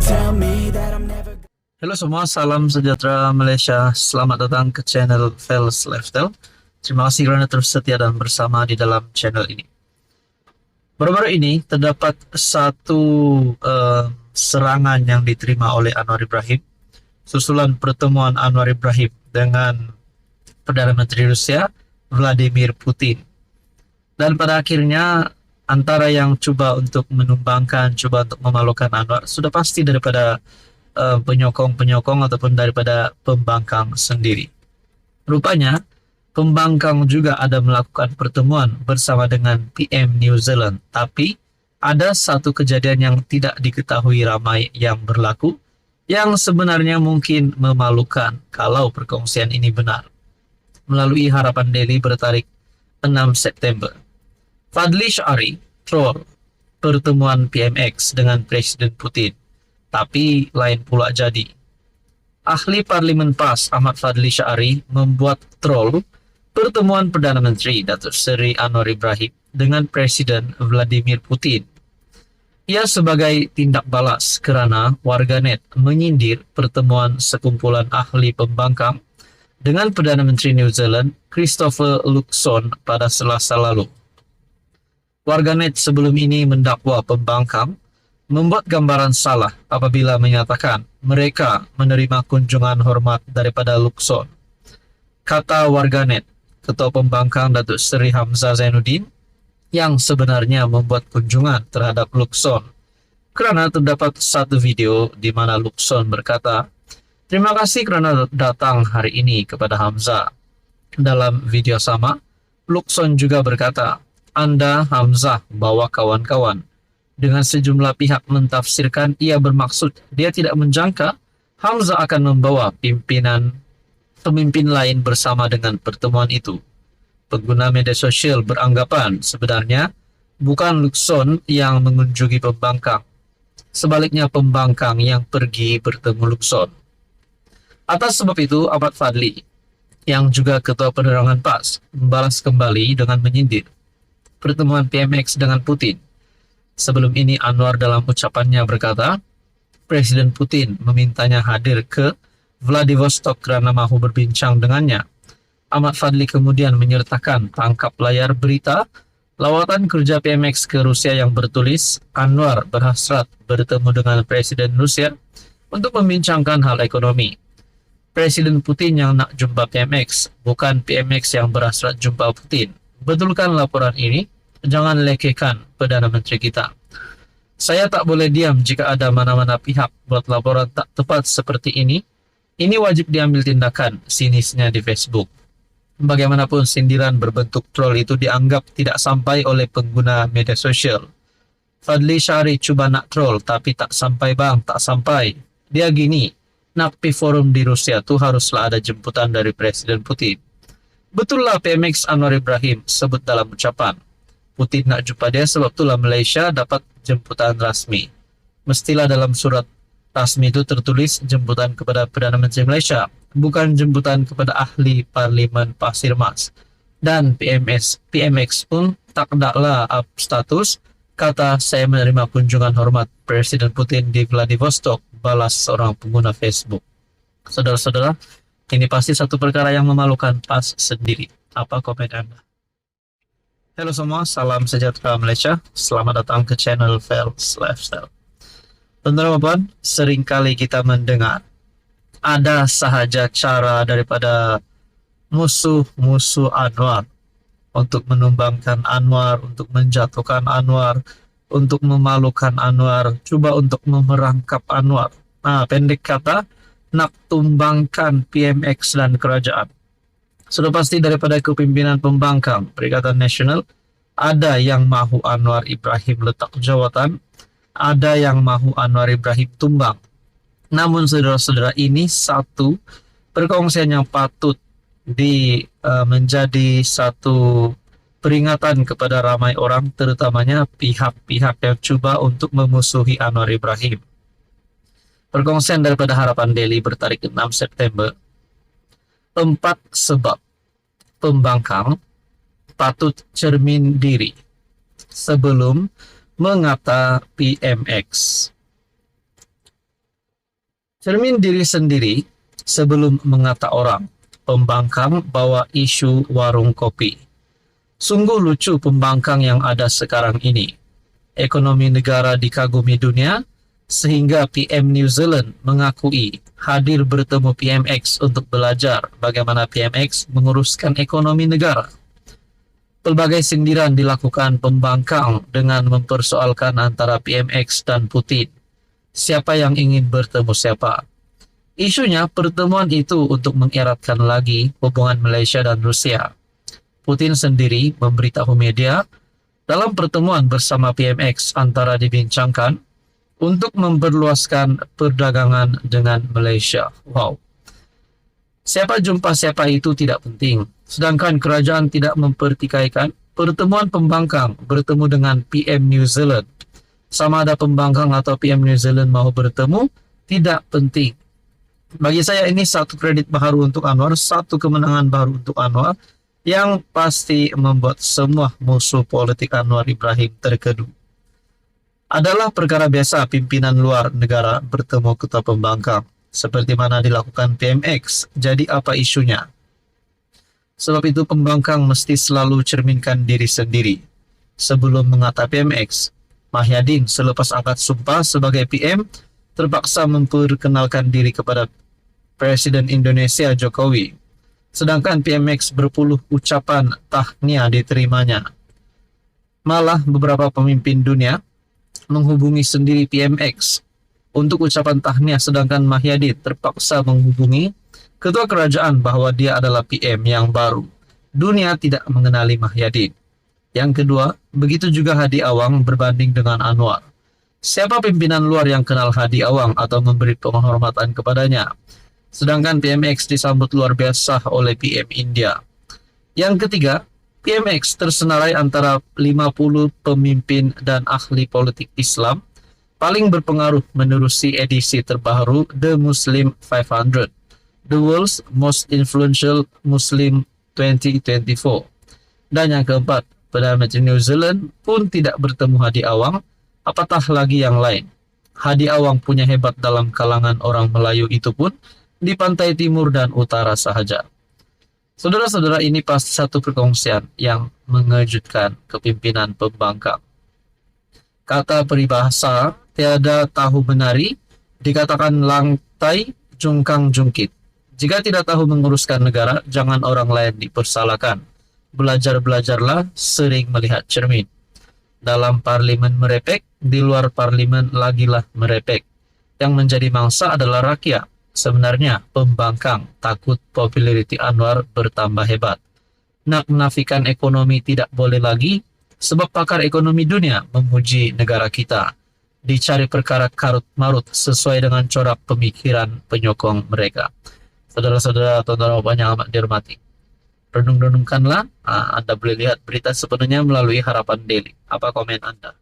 tell me that I'm never. Halo semua, salam sejahtera Malaysia. Selamat datang ke channel Fels Lifestyle. Terima kasih kerana terus setia dan bersama di dalam channel ini. Baru-baru ini terdapat satu serangan yang diterima oleh Anwar Ibrahim susulan pertemuan Anwar Ibrahim dengan Perdana Menteri Rusia Vladimir Putin. Dan pada akhirnya antara yang coba untuk menumbangkan, coba untuk memalukan Anwar sudah pasti daripada penyokong-penyokong ataupun daripada pembangkang sendiri. Rupanya pembangkang juga ada melakukan pertemuan bersama dengan PM New Zealand, tapi ada satu kejadian yang tidak diketahui ramai yang berlaku, yang sebenarnya mungkin memalukan kalau perkongsian ini benar. Melalui Harapan Daily bertarik 6 September, Fadli Syari troll pertemuan PMX dengan Presiden Putin, tapi lain pula jadi. Ahli Parlimen PAS Ahmad Fadli Syari membuat troll pertemuan Perdana Menteri Datuk Seri Anwar Ibrahim dengan Presiden Vladimir Putin. Ia sebagai tindak balas kerana warganet menyindir pertemuan sekumpulan ahli pembangkang dengan Perdana Menteri New Zealand Christopher Luxon pada Selasa lalu. Warganet sebelum ini mendakwa pembangkang membuat gambaran salah apabila menyatakan mereka menerima kunjungan hormat daripada Luxon. Kata warganet, Ketua Pembangkang Datuk Seri Hamzah Zainuddin yang sebenarnya membuat kunjungan terhadap Luxon, kerana terdapat satu video di mana Luxon berkata, "Terima kasih kerana datang hari ini kepada Hamzah." Dalam video sama, Luxon juga berkata, "Anda Hamzah bawa kawan-kawan." Dengan sejumlah pihak mentafsirkan ia bermaksud dia tidak menjangka Hamzah akan membawa pemimpin lain bersama dengan pertemuan itu. Pengguna media sosial beranggapan sebenarnya bukan Luxon yang mengunjungi pembangkang, sebaliknya pembangkang yang pergi bertemu Luxon. Atas sebab itu, Ahmad Fadli, yang juga Ketua Penerangan PAS, membalas kembali dengan menyindir pertemuan PMX dengan Putin. Sebelum ini Anwar dalam ucapannya berkata, Presiden Putin memintanya hadir ke Vladivostok kerana mahu berbincang dengannya. Ahmad Fadli kemudian menyertakan tangkap layar berita lawatan kerja PMX ke Rusia yang bertulis, Anwar berhasrat bertemu dengan Presiden Rusia untuk membincangkan hal ekonomi. Presiden Putin yang nak jumpa PMX, bukan PMX yang berhasrat jumpa Putin. Betulkan laporan ini? Jangan lekehkan Perdana Menteri kita. Saya tak boleh diam jika ada mana-mana pihak buat laporan tak tepat seperti ini. Ini wajib diambil tindakan, sinisnya di Facebook. Bagaimanapun sindiran berbentuk troll itu dianggap tidak sampai oleh pengguna media sosial. Fadli Syari cuba nak troll tapi tak sampai bang, tak sampai. Dia gini, nak pi forum di Rusia tu haruslah ada jemputan dari Presiden Putin. Betullah PMX Anwar Ibrahim sebut dalam ucapan. Putin nak jumpa dia sebab itulah Malaysia dapat jemputan rasmi. Mestilah dalam surat rasmi itu tertulis jemputan kepada Perdana Menteri Malaysia, bukan jemputan kepada ahli Parlimen Pasir Mas. Dan PMX pun tak naklah up status, kata saya menerima kunjungan hormat Presiden Putin di Vladivostok, balas seorang pengguna Facebook. Saudara-saudara, ini pasti satu perkara yang memalukan PAS sendiri. Apa komen Anda? Halo semua, salam sejahtera Malaysia. Selamat datang ke channel Fels Lifestyle. Teman-teman, seringkali kita mendengar ada sahaja cara daripada musuh-musuh Anwar untuk menumbangkan Anwar, untuk menjatuhkan Anwar, untuk memalukan Anwar, coba untuk memerangkap Anwar. Nah, pendek kata, nak tumbangkan PMX dan kerajaan. Sudah pasti daripada kepimpinan pembangkang Perikatan Nasional, ada yang mahu Anwar Ibrahim letak jawatan, ada yang mahu Anwar Ibrahim tumbang. Namun saudara-saudara, ini satu perkongsian yang patut menjadi satu peringatan kepada ramai orang, terutamanya pihak-pihak yang cuba untuk memusuhi Anwar Ibrahim. Perkongsian daripada Harapan Daily bertarik 6 September. 4 sebab pembangkang patut cermin diri sebelum mengata PMX. Cermin diri sendiri sebelum mengata orang. Pembangkang bawa isu warung kopi. Sungguh lucu pembangkang yang ada sekarang ini. Ekonomi negara dikagumi dunia, sehingga PM New Zealand mengakui hadir bertemu PMX untuk belajar bagaimana PMX menguruskan ekonomi negara. Pelbagai sindiran dilakukan pembangkang dengan mempersoalkan antara PMX dan Putin. Siapa yang ingin bertemu siapa? Isunya pertemuan itu untuk mengeratkan lagi hubungan Malaysia dan Rusia. Putin sendiri memberitahu media dalam pertemuan bersama PMX antara dibincangkan untuk memperluaskan perdagangan dengan Malaysia. Wow. Siapa jumpa siapa itu tidak penting. Sedangkan kerajaan tidak mempertikaikan pertemuan pembangkang bertemu dengan PM New Zealand. Sama ada pembangkang atau PM New Zealand mau bertemu, tidak penting. Bagi saya ini satu kredit baru untuk Anwar, satu kemenangan baru untuk Anwar, yang pasti membuat semua musuh politik Anwar Ibrahim terkedu. Adalah perkara biasa pimpinan luar negara bertemu ketua pembangkang, seperti mana dilakukan PMX. Jadi apa isunya? Sebab itu pembangkang mesti selalu cerminkan diri sendiri. Sebelum mengata PMX, Mahyadin selepas angkat sumpah sebagai PM, terpaksa memperkenalkan diri kepada Presiden Indonesia Jokowi. Sedangkan PMX berpuluh ucapan tahniah diterimanya. Malah beberapa pemimpin dunia menghubungi sendiri PMX untuk ucapan tahniah, sedangkan Mahyadin terpaksa menghubungi ketua kerajaan bahwa dia adalah PM yang baru. Dunia tidak mengenali Mahyadin. Yang kedua, begitu juga Hadi Awang berbanding dengan Anwar. Siapa pimpinan luar yang kenal Hadi Awang atau memberi penghormatan kepadanya? Sedangkan PMX disambut luar biasa oleh PM India. Yang ketiga, PMX tersenarai antara 50 pemimpin dan ahli politik Islam paling berpengaruh menerusi edisi terbaru The Muslim 500, The World's Most Influential Muslim 2024. Dan yang keempat, Perdana Menteri New Zealand pun tidak bertemu Hadi Awang, apatah lagi yang lain. Hadi Awang punya hebat dalam kalangan orang Melayu itu pun di pantai timur dan utara sahaja. Saudara-saudara, ini pasti satu perkongsian yang mengejutkan kepimpinan pembangkang. Kata peribahasa, tiada tahu menari, dikatakan lantai jungkang jungkit. Jika tidak tahu menguruskan negara, jangan orang lain dipersalahkan. Belajar-belajarlah, sering melihat cermin. Dalam parlimen merepek, di luar parlimen lagilah merepek. Yang menjadi mangsa adalah rakyat. Sebenarnya pembangkang takut populariti Anwar bertambah hebat. Nak menafikan ekonomi tidak boleh lagi, sebab pakar ekonomi dunia memuji negara kita. Dicari perkara karut-marut sesuai dengan corak pemikiran penyokong mereka. Saudara-saudara, tuan-tuan yang amat dihormati, renung-renungkanlah. Anda boleh lihat berita sepenuhnya melalui Harapan Daily. Apa komen Anda?